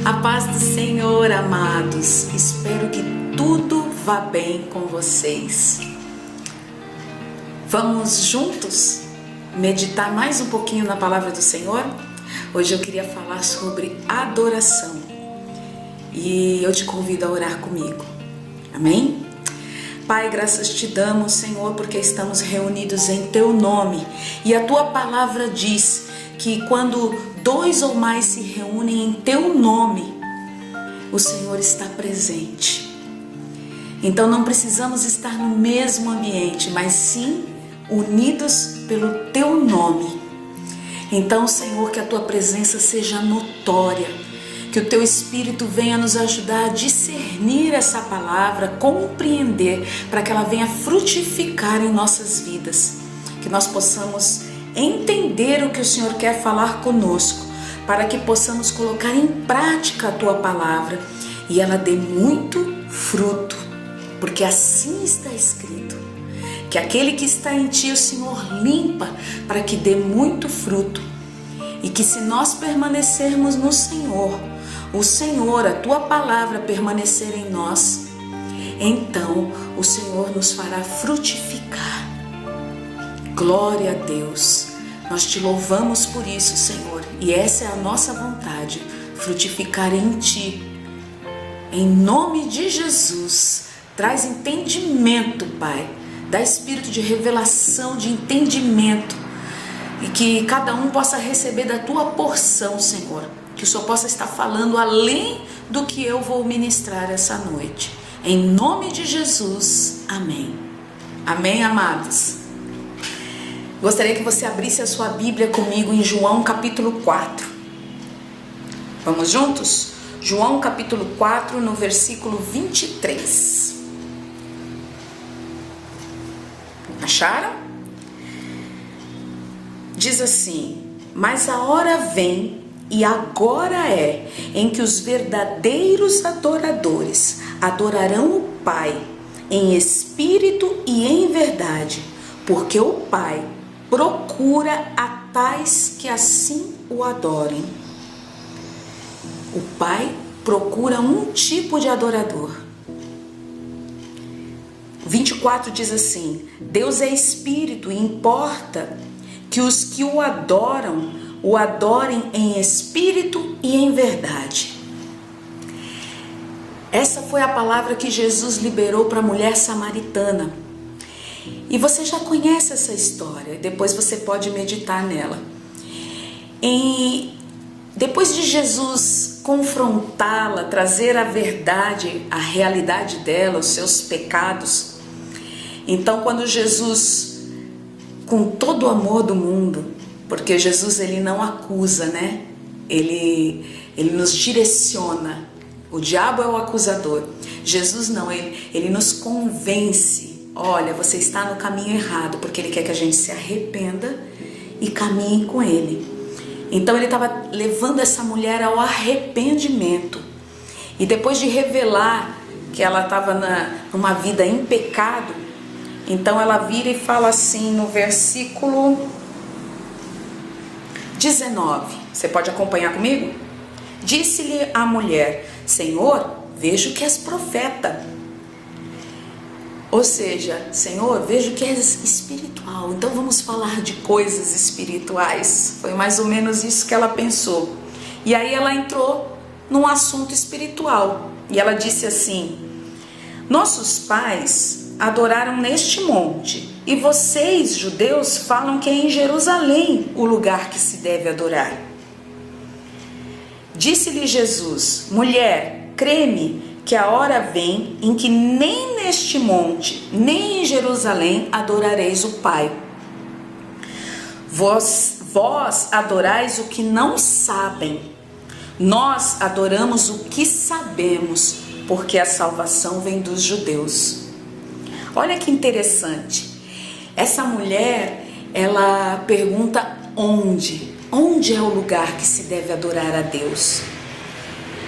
A paz do Senhor, amados. Espero que tudo vá bem com vocês. Vamos juntos meditar mais um pouquinho na palavra do Senhor? Hoje eu queria falar sobre adoração e eu te convido a orar comigo. Amém? Pai, graças te damos, Senhor, porque estamos reunidos em Teu nome e a Tua palavra diz que quando 2 ou mais se reúnem em Teu nome, o Senhor está presente. Então não precisamos estar no mesmo ambiente, mas sim unidos pelo Teu nome. Então, Senhor, que a Tua presença seja notória, que o Teu Espírito venha nos ajudar a discernir essa palavra, compreender, para que ela venha frutificar em nossas vidas, que nós possamos entender o que o Senhor quer falar conosco, para que possamos colocar em prática a Tua palavra e ela dê muito fruto, porque assim está escrito, que aquele que está em Ti, o Senhor limpa para que dê muito fruto, e que se nós permanecermos no Senhor, o Senhor, a Tua palavra permanecer em nós, então o Senhor nos fará frutificar. Glória a Deus! Nós Te louvamos por isso, Senhor, e essa é a nossa vontade, frutificar em Ti. Em nome de Jesus, traz entendimento, Pai, dá espírito de revelação, de entendimento, e que cada um possa receber da Tua porção, Senhor, que o Senhor possa estar falando além do que eu vou ministrar essa noite. Em nome de Jesus, amém. Amém, amados? Gostaria que você abrisse a sua Bíblia comigo em João capítulo 4. Vamos juntos? João capítulo 4, no versículo 23. Acharam? Diz assim: mas a hora vem, e agora é, em que os verdadeiros adoradores adorarão o Pai em espírito e em verdade, porque o Pai procura a tais que assim o adorem. O Pai procura um tipo de adorador. 24 diz assim: Deus é espírito e importa que os que o adoram, o adorem em espírito e em verdade. Essa foi a palavra que Jesus liberou para a mulher samaritana. E você já conhece essa história, depois você pode meditar nela. Depois de Jesus confrontá-la, trazer a verdade, a realidade dela, os seus pecados, então quando Jesus, com todo o amor do mundo, porque Jesus ele não acusa, né? Ele nos direciona. O diabo é o acusador. Jesus não, ele nos convence. Olha, você está no caminho errado, porque ele quer que a gente se arrependa e caminhe com ele. Então ele estava levando essa mulher ao arrependimento. E depois de revelar que ela estava numa vida em pecado, então ela vira e fala assim no versículo 19. Você pode acompanhar comigo? Disse-lhe a mulher: Senhor, vejo que és profeta. Ou seja, Senhor, vejo que és espiritual, então vamos falar de coisas espirituais. Foi mais ou menos isso que ela pensou. E aí ela entrou num assunto espiritual. E ela disse assim: nossos pais adoraram neste monte, e vocês, judeus, falam que é em Jerusalém o lugar que se deve adorar. Disse-lhe Jesus: mulher, crê-me, que a hora vem em que nem neste monte, nem em Jerusalém adorareis o Pai. Vós adorais o que não sabem. Nós adoramos o que sabemos, porque a salvação vem dos judeus. Olha que interessante. Essa mulher, ela pergunta onde? Onde é o lugar que se deve adorar a Deus?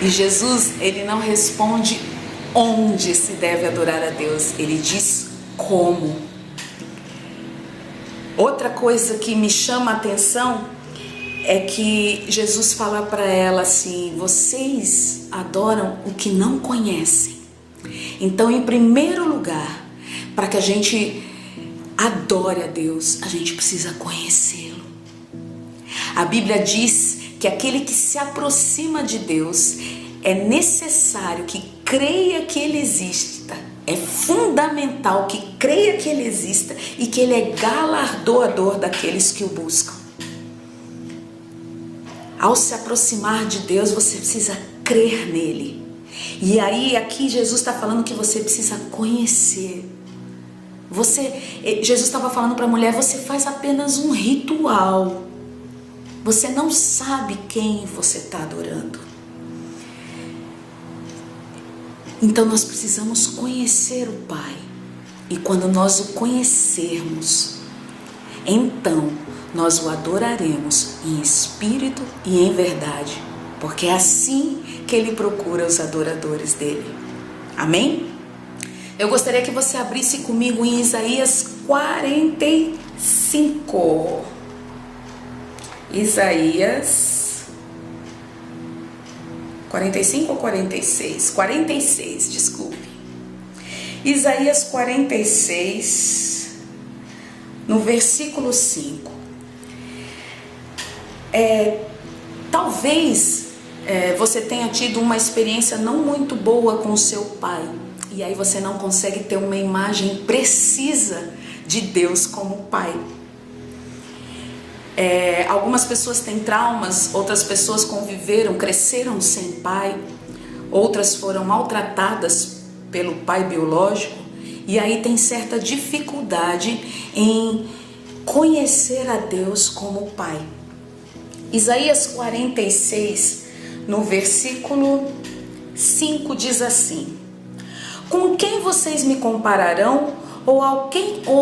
E Jesus, ele não responde onde se deve adorar a Deus, ele diz como. Outra coisa que me chama a atenção é que Jesus fala para ela assim: vocês adoram o que não conhecem. Então, em primeiro lugar, para que a gente adore a Deus, a gente precisa conhecê-lo. A Bíblia diz que aquele que se aproxima de Deus é necessário que creia que Ele exista. É fundamental que creia que Ele exista e que Ele é galardoador daqueles que o buscam. Ao se aproximar de Deus, você precisa crer nele. E aí, aqui Jesus está falando que você precisa conhecer. Jesus estava falando para a mulher: você faz apenas um ritual. Você não sabe quem você está adorando. Então nós precisamos conhecer o Pai. E quando nós o conhecermos, então nós o adoraremos em espírito e em verdade. Porque é assim que Ele procura os adoradores dele. Amém? Eu gostaria que você abrisse comigo em Isaías 45. Isaías 45 ou 46? 46, desculpe. Isaías 46, no versículo 5. Talvez você tenha tido uma experiência não muito boa com o seu pai. E aí você não consegue ter uma imagem precisa de Deus como pai. Algumas pessoas têm traumas, outras pessoas conviveram, cresceram sem pai, outras foram maltratadas pelo pai biológico, e aí tem certa dificuldade em conhecer a Deus como pai. Isaías 46, no versículo 5, diz assim: com quem vocês me compararão, ou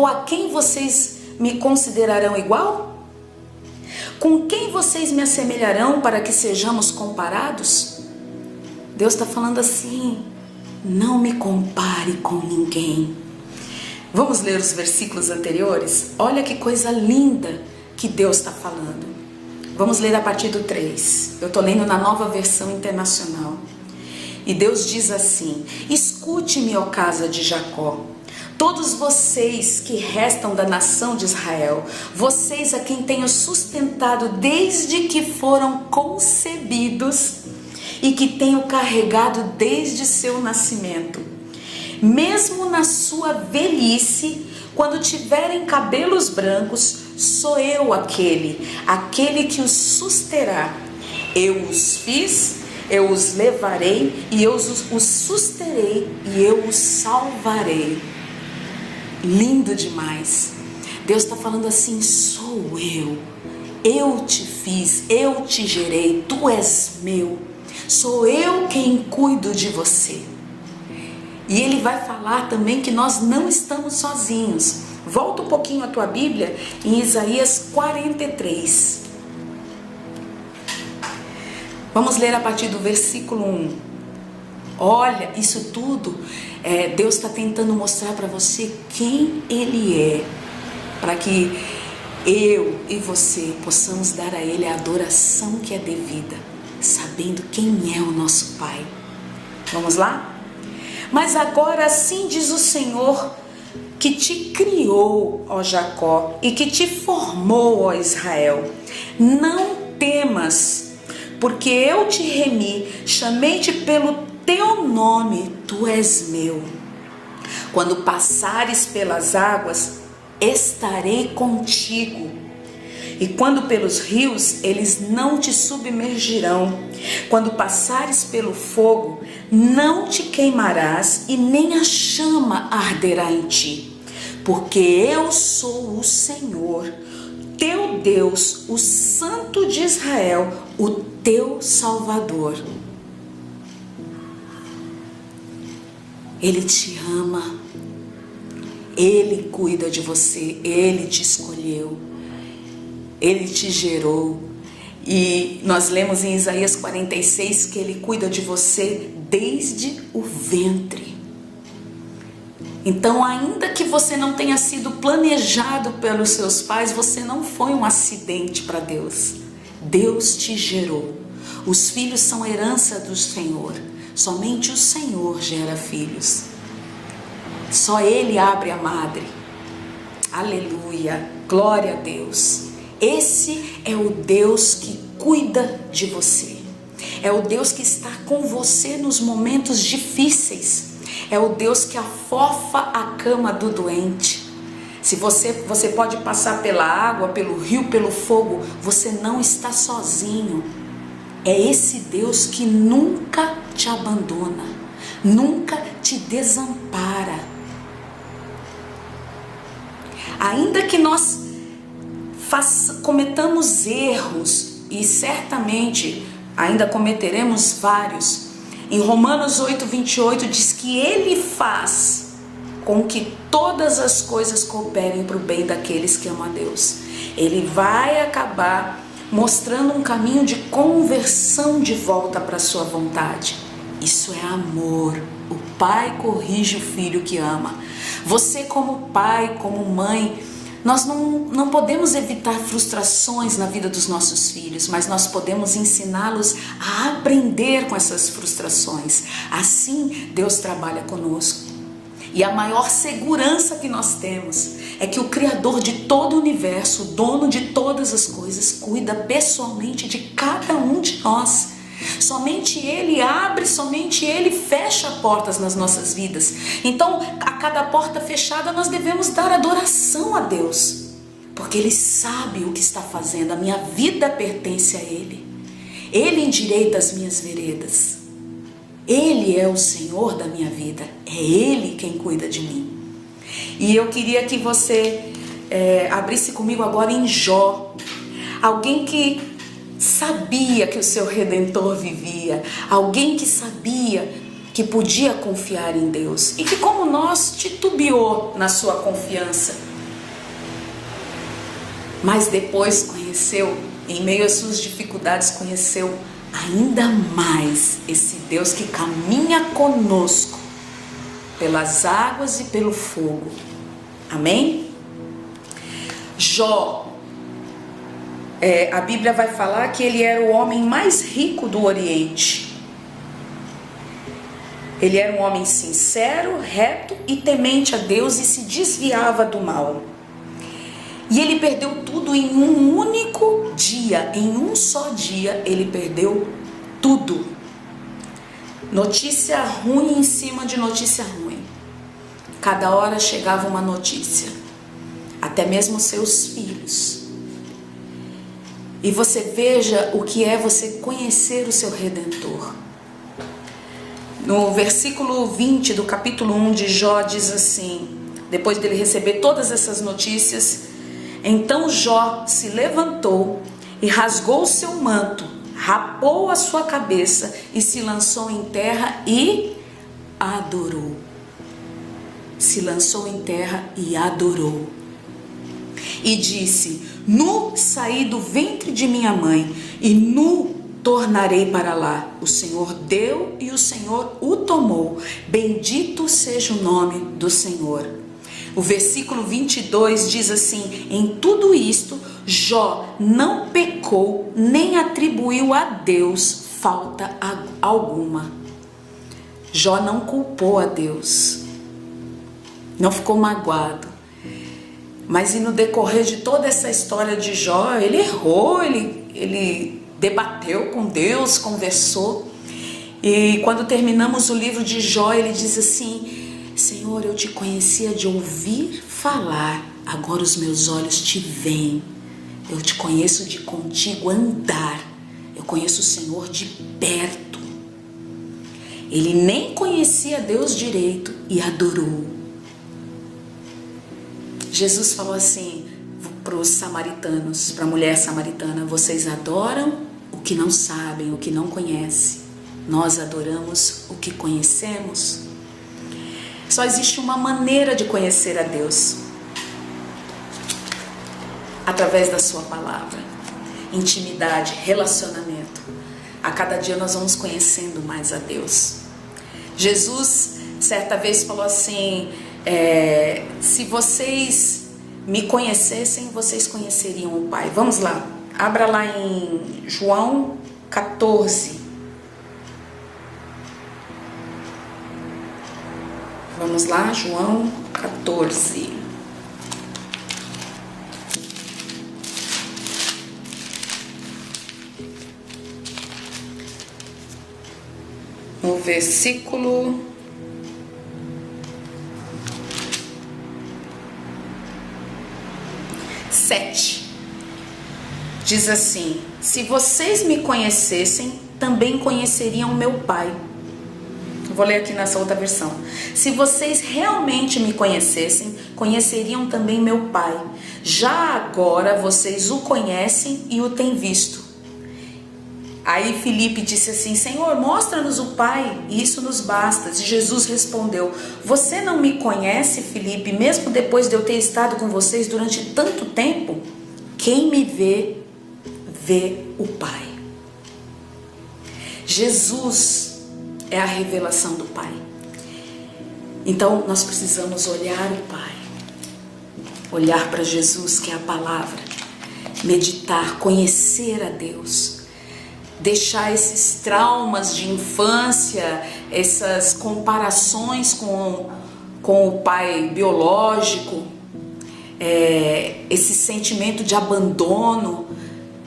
a quem vocês me considerarão igual? Com quem vocês me assemelharão para que sejamos comparados? Deus está falando assim: não me compare com ninguém. Vamos ler os versículos anteriores? Olha que coisa linda que Deus está falando. Vamos ler a partir do 3. Eu estou lendo na Nova Versão Internacional. E Deus diz assim: escute-me, ó casa de Jacó, todos vocês que restam da nação de Israel, vocês a quem tenho sustentado desde que foram concebidos e que tenho carregado desde seu nascimento. Mesmo na sua velhice, quando tiverem cabelos brancos, sou eu aquele que os susterá. Eu os fiz, eu os levarei e eu os susterei e eu os salvarei. Lindo demais. Deus está falando assim: sou eu te fiz, eu te gerei, tu és meu, sou eu quem cuido de você. E Ele vai falar também que nós não estamos sozinhos. Volta um pouquinho a tua Bíblia em Isaías 43. Vamos ler a partir do versículo 1. Olha, isso tudo, Deus está tentando mostrar para você quem Ele é, para que eu e você possamos dar a Ele a adoração que é devida, sabendo quem é o nosso Pai. Vamos lá? Mas agora assim diz o Senhor, que te criou, ó Jacó, e que te formou, ó Israel: não temas, porque eu te remi, chamei-te pelo teu nome, tu és meu. Quando passares pelas águas, estarei contigo. E quando pelos rios, eles não te submergirão. Quando passares pelo fogo, não te queimarás, e nem a chama arderá em ti. Porque eu sou o Senhor, teu Deus, o Santo de Israel, o teu Salvador. Ele te ama, Ele cuida de você, Ele te escolheu, Ele te gerou. E nós lemos em Isaías 46 que Ele cuida de você desde o ventre. Então, ainda que você não tenha sido planejado pelos seus pais, você não foi um acidente para Deus. Deus te gerou. Os filhos são herança do Senhor. Somente o Senhor gera filhos. Só Ele abre a madre. Aleluia, glória a Deus. Esse é o Deus que cuida de você. É o Deus que está com você nos momentos difíceis. É o Deus que afofa a cama do doente. Se você pode passar pela água, pelo rio, pelo fogo, você não está sozinho. É esse Deus que nunca te abandona, nunca te desampara. Ainda que nós cometamos erros, e certamente ainda cometeremos vários, em Romanos 8:28 diz que Ele faz com que todas as coisas cooperem para o bem daqueles que amam a Deus. Ele vai acabar mostrando um caminho de conversão de volta para a sua vontade. Isso é amor. O pai corrige o filho que ama. Você como pai, como mãe, nós não podemos evitar frustrações na vida dos nossos filhos, mas nós podemos ensiná-los a aprender com essas frustrações. Assim, Deus trabalha conosco. E a maior segurança que nós temos é que o Criador de todo o universo, o dono de todas as coisas, cuida pessoalmente de cada um de nós. Somente Ele abre, somente Ele fecha portas nas nossas vidas. Então, a cada porta fechada nós devemos dar adoração a Deus, porque Ele sabe o que está fazendo. A minha vida pertence a Ele. Ele endireita as minhas veredas. Ele é o Senhor da minha vida. É Ele quem cuida de mim. E eu queria que você abrisse comigo agora em Jó. Alguém que sabia que o seu Redentor vivia. Alguém que sabia que podia confiar em Deus. E que, como nós, titubeou na sua confiança. Mas depois conheceu, em meio às suas dificuldades, conheceu ainda mais esse Deus que caminha conosco pelas águas e pelo fogo. Amém? Jó, a Bíblia vai falar que ele era o homem mais rico do Oriente. Ele era um homem sincero, reto e temente a Deus e se desviava do mal. E ele perdeu tudo em um único dia. Em um só dia ele perdeu tudo. Notícia ruim em cima de notícia ruim. Cada hora chegava uma notícia. Até mesmo seus filhos. E você veja o que é você conhecer o seu Redentor. No versículo 20 do capítulo 1 de Jó diz assim, depois dele receber todas essas notícias: então Jó se levantou e rasgou o seu manto, rapou a sua cabeça e se lançou em terra e adorou. Se lançou em terra e adorou. E disse: nu saí do ventre de minha mãe e nu tornarei para lá. O Senhor deu e o Senhor o tomou. Bendito seja o nome do Senhor. O versículo 22 diz assim: em tudo isto, Jó não pecou, nem atribuiu a Deus falta alguma. Jó não culpou a Deus, não ficou magoado. Mas e no decorrer de toda essa história de Jó, ele errou, ele debateu com Deus, conversou. E quando terminamos o livro de Jó, ele diz assim: Senhor, eu te conhecia de ouvir falar, agora os meus olhos te veem. Eu te conheço de contigo andar, eu conheço o Senhor de perto. Ele nem conhecia Deus direito e adorou. Jesus falou assim para os samaritanos, para a mulher samaritana: vocês adoram o que não sabem, o que não conhecem. Nós adoramos o que conhecemos. Só existe uma maneira de conhecer a Deus: através da sua palavra. Intimidade, relacionamento. A cada dia nós vamos conhecendo mais a Deus. Jesus certa vez falou assim: se vocês me conhecessem, vocês conheceriam o Pai. Vamos lá, Abra lá em João 14. Vamos lá, João 14. No versículo 7, diz assim: se vocês me conhecessem, também conheceriam meu Pai. Vou ler aqui nessa outra versão. Se vocês realmente me conhecessem, conheceriam também meu Pai. Já agora vocês o conhecem e o têm visto. Aí Filipe disse assim: Senhor, mostra-nos o Pai, e isso nos basta. E Jesus respondeu: você não me conhece, Filipe, mesmo depois de eu ter estado com vocês durante tanto tempo? Quem me vê, vê o Pai. Jesus é a revelação do Pai. Então nós precisamos olhar o Pai, olhar para Jesus, que é a palavra, meditar, conhecer a Deus, deixar esses traumas de infância, essas comparações com o pai biológico, esse sentimento de abandono.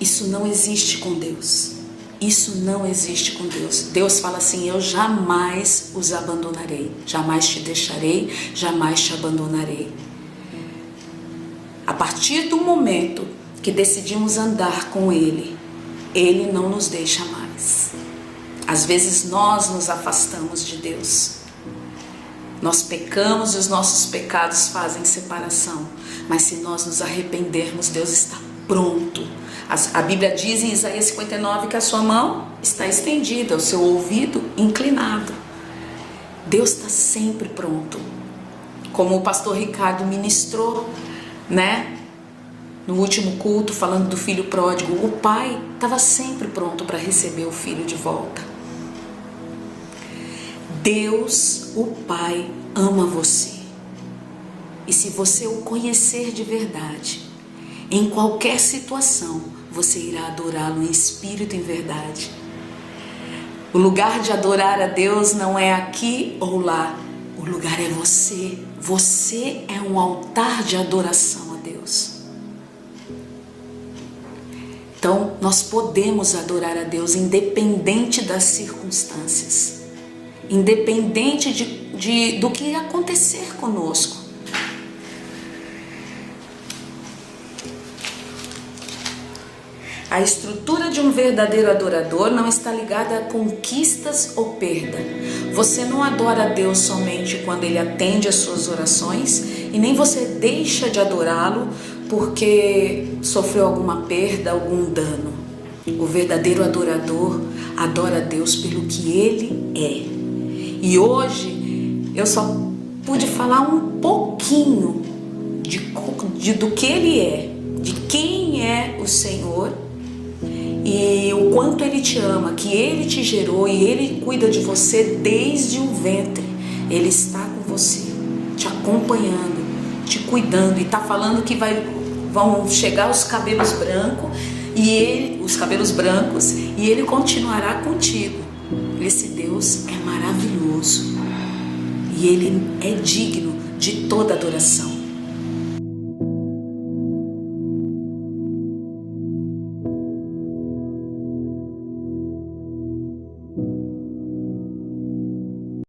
Isso não existe com Deus. Isso não existe com Deus. Deus fala assim: eu jamais os abandonarei, jamais te deixarei, jamais te abandonarei. A partir do momento que decidimos andar com Ele, Ele não nos deixa mais. Às vezes nós nos afastamos de Deus. Nós pecamos e os nossos pecados fazem separação. Mas se nós nos arrependermos, Deus está pronto. A Bíblia diz em Isaías 59 que a sua mão está estendida, o seu ouvido inclinado. Deus está sempre pronto. Como o pastor Ricardo ministrou, no último culto, falando do filho pródigo, o pai estava sempre pronto para receber o filho de volta. Deus, o Pai, ama você. E se você o conhecer de verdade, em qualquer situação, você irá adorá-lo em espírito e em verdade. O lugar de adorar a Deus não é aqui ou lá. O lugar é você. Você é um altar de adoração a Deus. Então, nós podemos adorar a Deus independente das circunstâncias, independente do que acontecer conosco. A estrutura de um verdadeiro adorador não está ligada a conquistas ou perda. Você não adora a Deus somente quando Ele atende às suas orações, e nem você deixa de adorá-lo porque sofreu alguma perda, algum dano. O verdadeiro adorador adora a Deus pelo que Ele é. E hoje eu só pude falar um pouquinho do que Ele é, de quem é o Senhor, e o quanto Ele te ama, que Ele te gerou e Ele cuida de você desde o ventre. Ele está com você, te acompanhando, te cuidando, e está falando que vão chegar os cabelos brancos e Ele continuará contigo. Esse Deus é maravilhoso e Ele é digno de toda adoração.